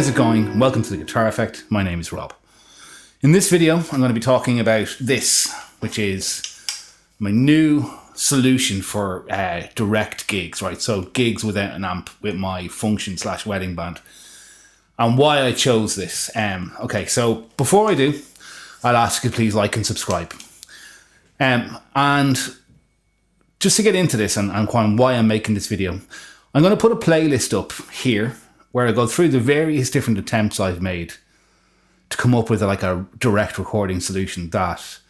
How's it going? Welcome to The Guitar Effect. My name is Rob. In this video, I'm going to be talking about this, which is my new solution for direct gigs, right? So gigs without an amp with my function/wedding band, and why I chose this. Okay, so before I do, I'll ask you to please like and subscribe. And just to get into this and why I'm making this video, I'm going to put a playlist up here where I go through the various different attempts I've made to come up with a direct recording solution that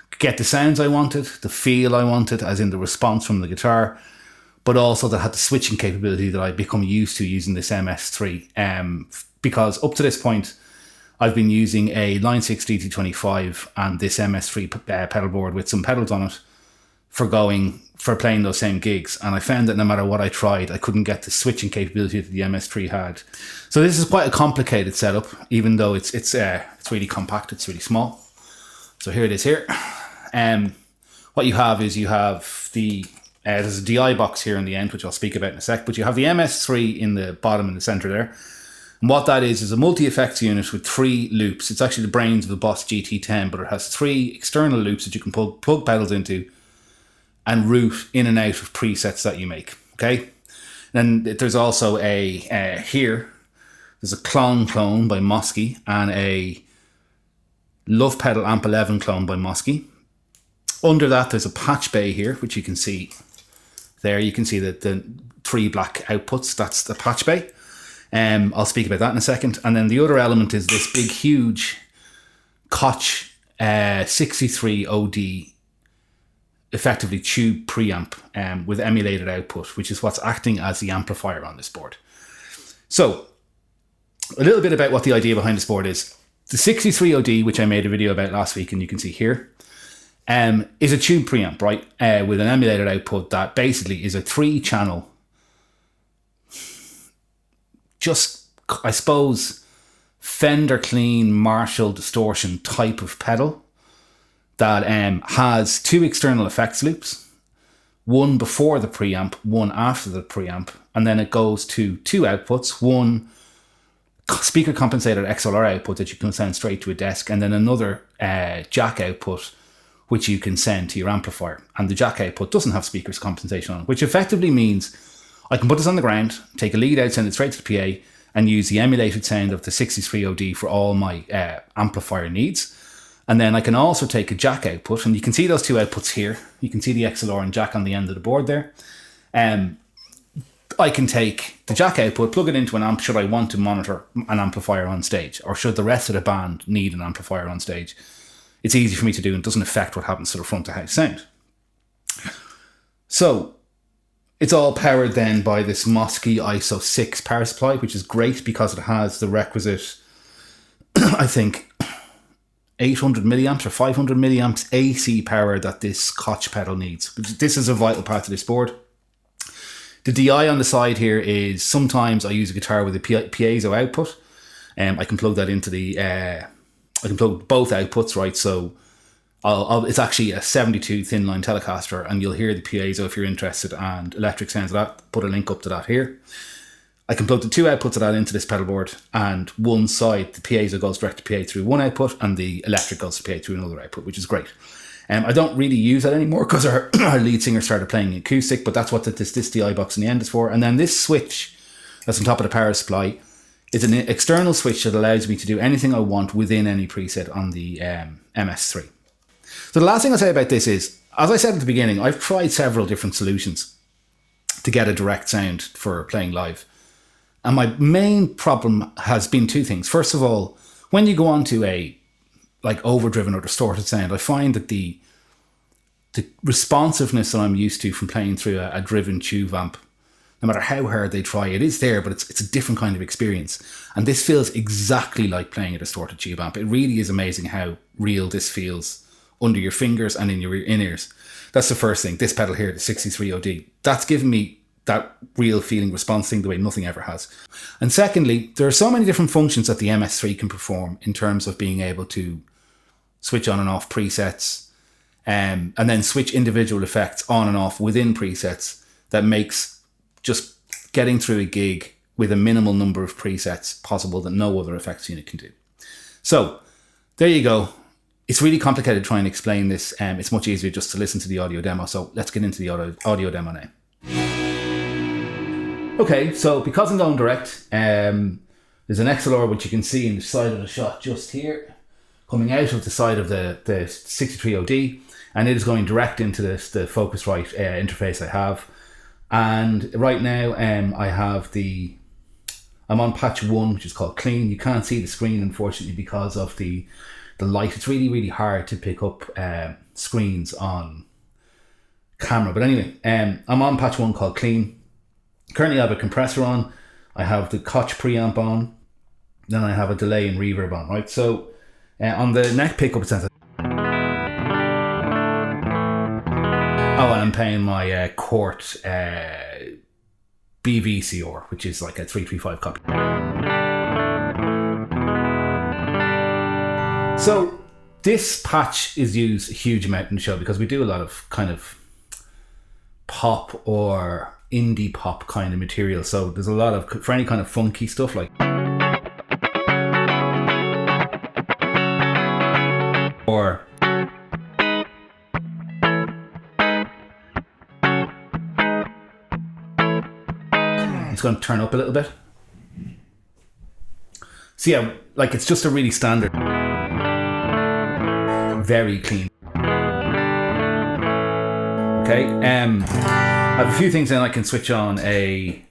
could get the sounds I wanted, the feel I wanted, as in the response from the guitar, but also that had the switching capability that I've become used to using this MS3. Because up to this point, I've been using a Line 6 DT25 and this MS3 pedal board with some pedals on it for playing those same gigs, and I found that no matter what I tried, I couldn't get the switching capability that the MS3 had. So this is quite a complicated setup, even though it's really compact, it's really small. So here it is here. What you have is there's a DI box here in the end, which I'll speak about in a sec, but you have the MS3 in the bottom in the center there. And what that is a multi-effects unit with 3 loops. It's actually the brains of the Boss GT10, but it has 3 external loops that you can plug pedals into and route in and out of presets that you make, okay? Then there's also there's a clone by Mosky and a Love Pedal Amp 11 clone by Mosky. Under that, there's a patch bay here, which you can see there. You can see the 3 black outputs. That's the patch bay. I'll speak about that in a second. And then the other element is this big, huge Koch 63 OD effectively tube preamp with emulated output, which is what's acting as the amplifier on this board. So a little bit about what the idea behind this board is. The 63OD, which I made a video about last week and you can see here, is a tube preamp, right? With an emulated output that basically is a 3-channel, just, I suppose, Fender clean Marshall distortion type of pedal that has 2 external effects loops, one before the preamp, one after the preamp, and then it goes to 2 outputs, one speaker compensated XLR output that you can send straight to a desk, and then another jack output which you can send to your amplifier. And the jack output doesn't have speakers compensation on it, which effectively means I can put this on the ground, take a lead out, send it straight to the PA, and use the emulated sound of the 63OD for all my amplifier needs. And then I can also take a jack output, and you can see those 2 outputs here. You can see the XLR and jack on the end of the board there. I can take the jack output, plug it into an amp should I want to monitor an amplifier on stage, or should the rest of the band need an amplifier on stage. It's easy for me to do and doesn't affect what happens to the front of house sound. So it's all powered then by this Mosky ISO 6 power supply, which is great because it has the requisite, I think, 800 milliamps or 500 milliamps AC power that this Koch pedal needs. This is a vital part of this board. The DI on the side here is sometimes I use a guitar with a piezo output. I can plug that into I can plug both outputs, right? So it's actually a 72 thin line Telecaster, and you'll hear the piezo if you're interested, and electric sounds of that. Put a link up to that here. I can plug the 2 outputs of that into this pedal board, and one side, the piezo goes direct to PA through one output, and the electric goes to PA through another output, which is great. I don't really use that anymore because our lead singer started playing acoustic, but that's what this DI box in the end is for. And then this switch that's on top of the power supply is an external switch that allows me to do anything I want within any preset on the MS3. So the last thing I'll say about this is, as I said at the beginning, I've tried several different solutions to get a direct sound for playing live. And my main problem has been 2 things. First of all, when you go on to a overdriven or distorted sound, I find that the responsiveness that I'm used to from playing through a driven tube amp, no matter how hard they try, it is there, but it's a different kind of experience. And this feels exactly like playing a distorted tube amp. It really is amazing how real this feels under your fingers and in your in-ears. That's the first thing. This pedal here, the 63OD, that's given me that real feeling response thing the way nothing ever has. And secondly, there are so many different functions that the MS3 can perform in terms of being able to switch on and off presets, and then switch individual effects on and off within presets, that makes just getting through a gig with a minimal number of presets possible that no other effects unit can do. So there you go. It's really complicated trying to explain this. It's much easier just to listen to the audio demo. So let's get into the audio demo now. Okay, so because I'm going direct, there's an XLR which you can see in the side of the shot just here, coming out of the side of the 63OD, and it is going direct into the Focusrite interface I have. And right now I'm on patch 1, which is called clean. You can't see the screen, unfortunately, because of the light. It's really, really hard to pick up screens on camera. But anyway, I'm on patch 1 called clean. Currently I have a compressor on. I have the Koch preamp on. Then I have a delay and reverb on, right? So on the neck pickup sensor. Oh, and I'm playing my Koch BVCR, which is like a 335 copy. So this patch is used a huge amount in the show because we do a lot of kind of pop or indie pop kind of material. So there's a lot of, for any kind of funky stuff like, or it's going to turn up a little bit. So yeah, like it's just a really standard, very clean. Okay, I have a few things then I can switch on I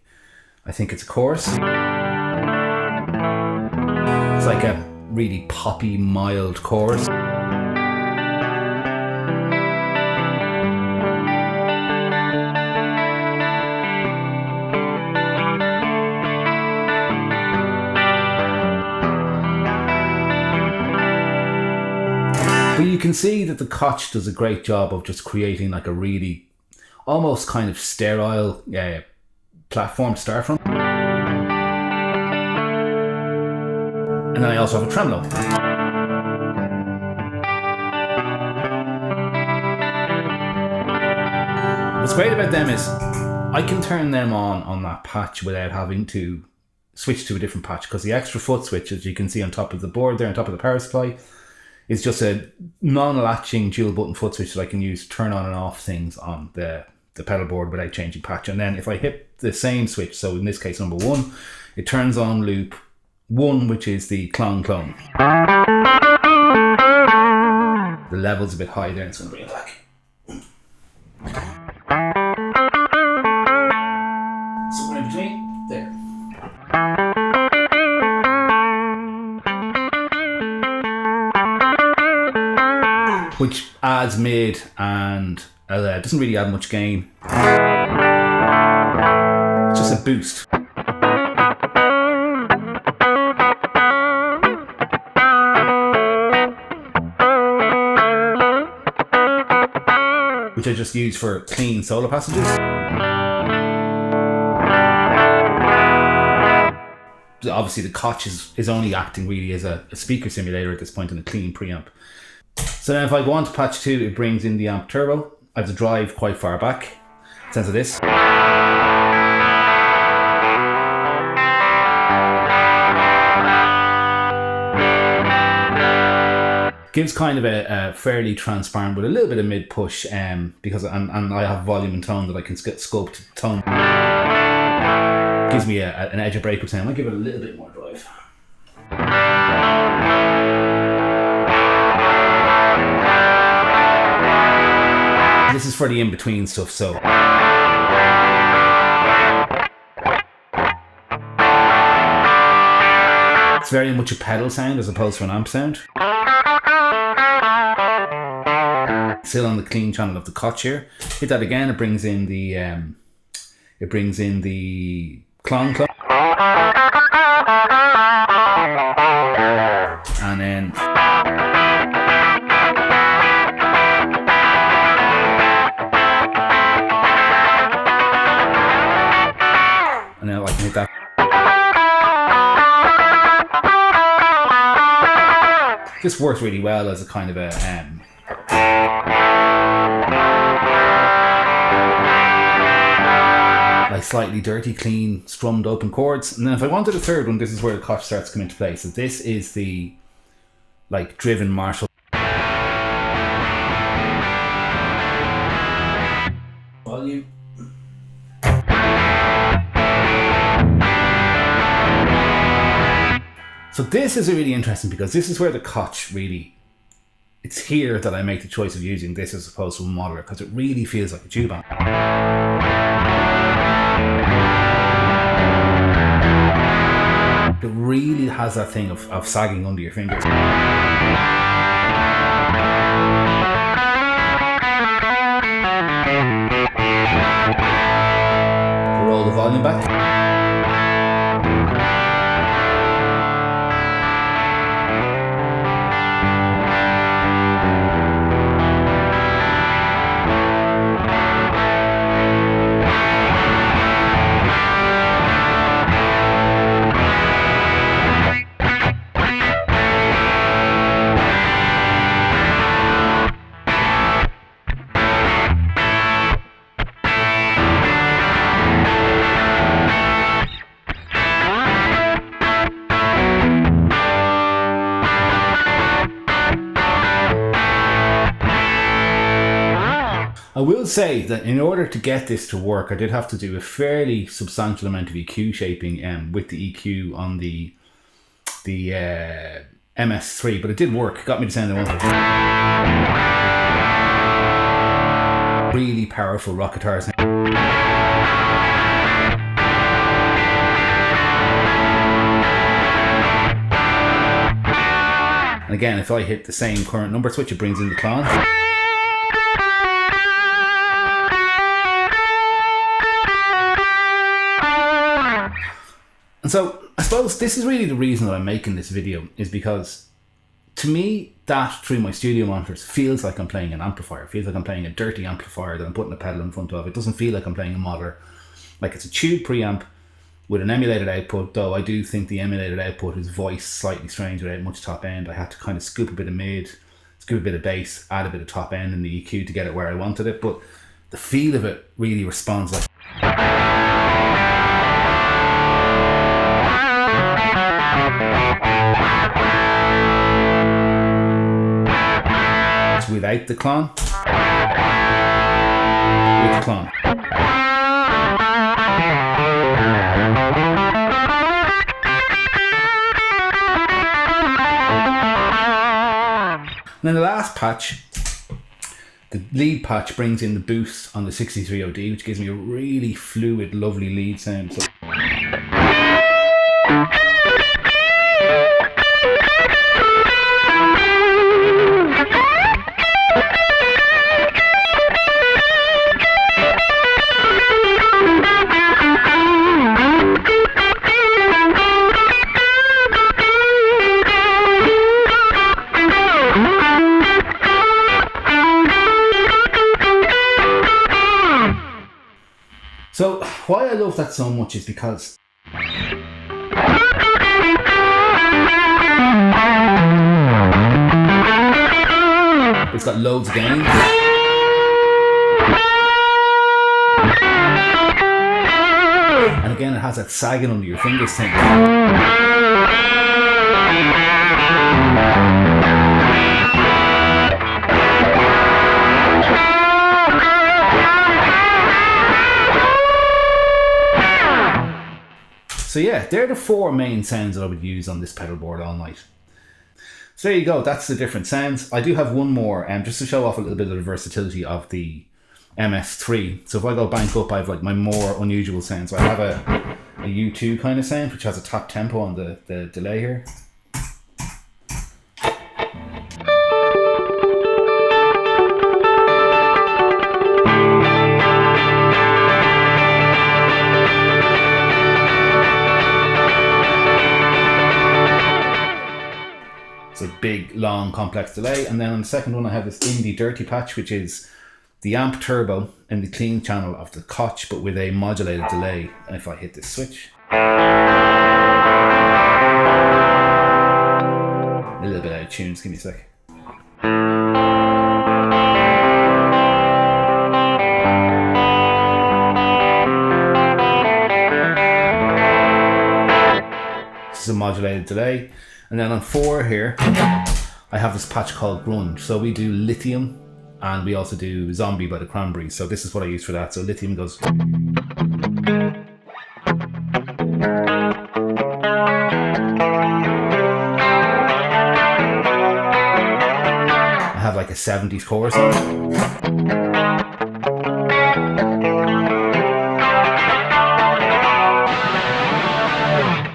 think it's a chorus. It's like a really poppy, mild chorus. But you can see that the Koch does a great job of just creating like a really almost kind of sterile platform to start from. And then I also have a tremolo. What's great about them is I can turn them on that patch without having to switch to a different patch, because the extra foot switch, as you can see on top of the board there, on top of the power supply, is just a non-latching dual button foot switch that I can use to turn on and off things on the pedal board without changing patch. And then if I hit the same switch, so in this case number 1, it turns on loop 1, which is the clone. The level's a bit high there, so I'm going to bring it back. Somewhere in between, there. Which adds mid and doesn't really add much gain. It's just a boost. Which I just use for clean solo passages. Obviously the Koch is only acting really as a speaker simulator at this point in a clean preamp. So then if I go on to patch 2, it brings in the amp turbo. I have to drive quite far back. Sense of this. Gives kind of a fairly transparent with a little bit of mid push, because and I have volume and tone that I can sculpt tone. Gives me an edge of breakup sound. I might give it a little bit more drive. This is for the in-between stuff, so it's very much a pedal sound as opposed to an amp sound. Still on the clean channel of the Koch here. Hit that again, it brings in the clone. And then now I can hit that. This works really well as a kind of a like slightly dirty, clean, strummed open chords. And then if I wanted a third one, this is where the Koch starts to come into play. So this is the like driven Marshall volume. So this is really interesting because this is where the Koch really, it's here that I make the choice of using this as opposed to a modeler, because it really feels like a tube amp. It really has that thing of sagging under your fingers. Roll the volume back. I will say that in order to get this to work, I did have to do a fairly substantial amount of EQ shaping with the EQ on the MS3, but it did work. It got me the sound I wanted. Really powerful rock guitars. And again, if I hit the same current number switch, it brings in the clone. And so I suppose this is really the reason that I'm making this video, is because to me that through my studio monitors feels like I'm playing an amplifier. It feels like I'm playing a dirty amplifier that I'm putting a pedal in front of. It doesn't feel like I'm playing a modeler. Like it's a tube preamp with an emulated output, though I do think the emulated output is voiced slightly strange without much top end. I had to kind of scoop a bit of mid, scoop a bit of bass, add a bit of top end in the EQ to get it where I wanted it, but the feel of it really responds like without the clone, with the clone. And then the last patch, the lead patch, brings in the boost on the 63OD, which gives me a really fluid, lovely lead sound. So So why I love that so much is because it's got loads of gain. And again, it has that sagging under your fingers thing. So yeah, they're the four main sounds that I would use on this pedal board all night. So there you go, that's the different sounds. I do have one more, just to show off a little bit of the versatility of the MS3. So if I go bank up, I have like my more unusual sounds. So I have a U2 kind of sound, which has a top tempo on the delay here. It's a big, long, complex delay. And then on the second one, I have this indie dirty patch, which is the amp turbo in the clean channel of the Koch, but with a modulated delay. And if I hit this switch, a little bit out of tune, just give me a sec. modulated delay. And then on 4 here, I have this patch called grunge. So we do lithium, and we also do zombie by the Cranberries. So this is what I use for that. So lithium goes. I have like a 70s chorus.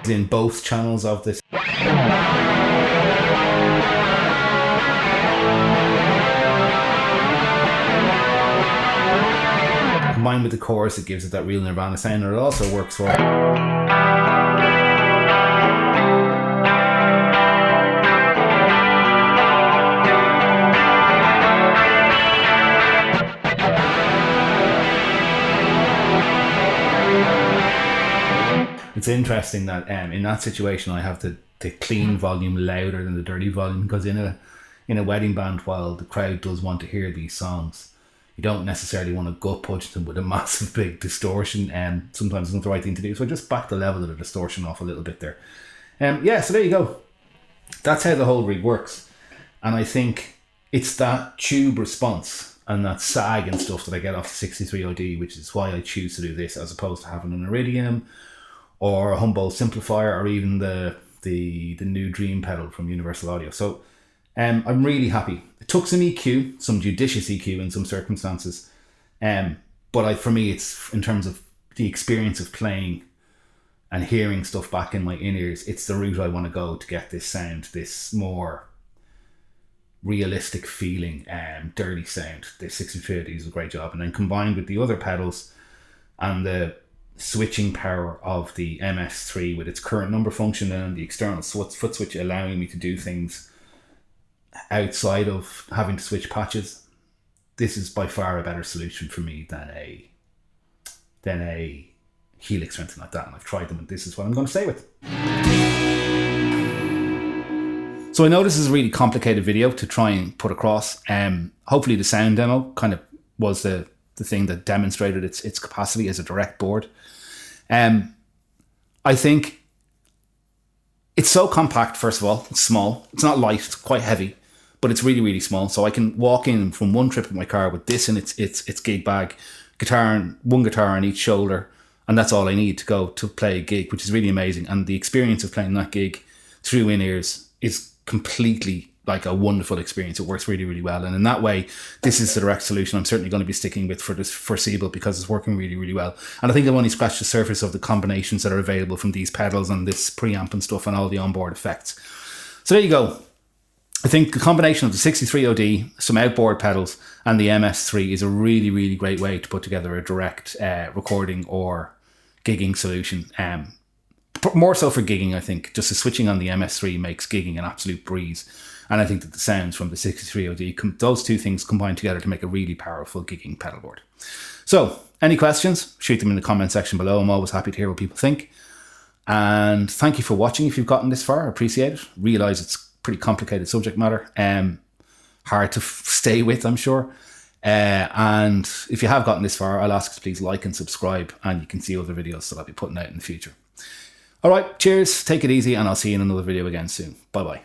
In both channels of this. Combined with the chorus, it gives it that real Nirvana sound, and it also works for It's interesting that in that situation I have the clean volume louder than the dirty volume, because in a wedding band, while the crowd does want to hear these songs, you don't necessarily want to gut punch them with a massive big distortion, and sometimes it's not the right thing to do. So I just back the level of the distortion off a little bit there. Yeah, so there you go. That's how the whole rig works. And I think it's that tube response and that sag and stuff that I get off the 63OD, which is why I choose to do this as opposed to having an Iridium or a Humboldt simplifier, or even the new Dream pedal from Universal Audio. So I'm really happy. It took some EQ, some judicious EQ in some circumstances, but for me, it's in terms of the experience of playing and hearing stuff back in my in-ears, it's the route I want to go to get this sound, this more realistic feeling, dirty sound. The 63OD is a great job, and then combined with the other pedals and the switching power of the MS3 with its current number function and the external foot switch allowing me to do things outside of having to switch patches, this is by far a better solution for me than a Helix or anything like that. And I've tried them, and this is what I'm going to stay with. So I know this is a really complicated video to try and put across. Hopefully the sound demo kind of was the thing that demonstrated its capacity as a direct board. I think it's so compact. First of all, it's small. It's not light. It's quite heavy, but it's really, really small. So I can walk in from one trip in my car with this in its gig bag, one guitar on each shoulder, and that's all I need to go to play a gig, which is really amazing. And the experience of playing that gig through in-ears is completely like a wonderful experience. It works really, really well. And in that way, this is the direct solution I'm certainly going to be sticking with for this foreseeable, because it's working really, really well. And I think I've only scratched the surface of the combinations that are available from these pedals and this preamp and stuff and all the onboard effects. So there you go. I think the combination of the 63OD, some outboard pedals, and the MS3 is a really, really great way to put together a direct recording or gigging solution. More so for gigging, I think. Just the switching on the MS3 makes gigging an absolute breeze. And I think that the sounds from the 63OD, those two things combine together to make a really powerful gigging pedalboard. So, any questions? Shoot them in the comment section below. I'm always happy to hear what people think. And thank you for watching. If you've gotten this far, I appreciate it. Realise it's pretty complicated subject matter. Hard to stay with, I'm sure. And if you have gotten this far, I'll ask you to please like and subscribe, and you can see other videos that I'll be putting out in the future. All right, cheers, take it easy, and I'll see you in another video again soon. Bye-bye.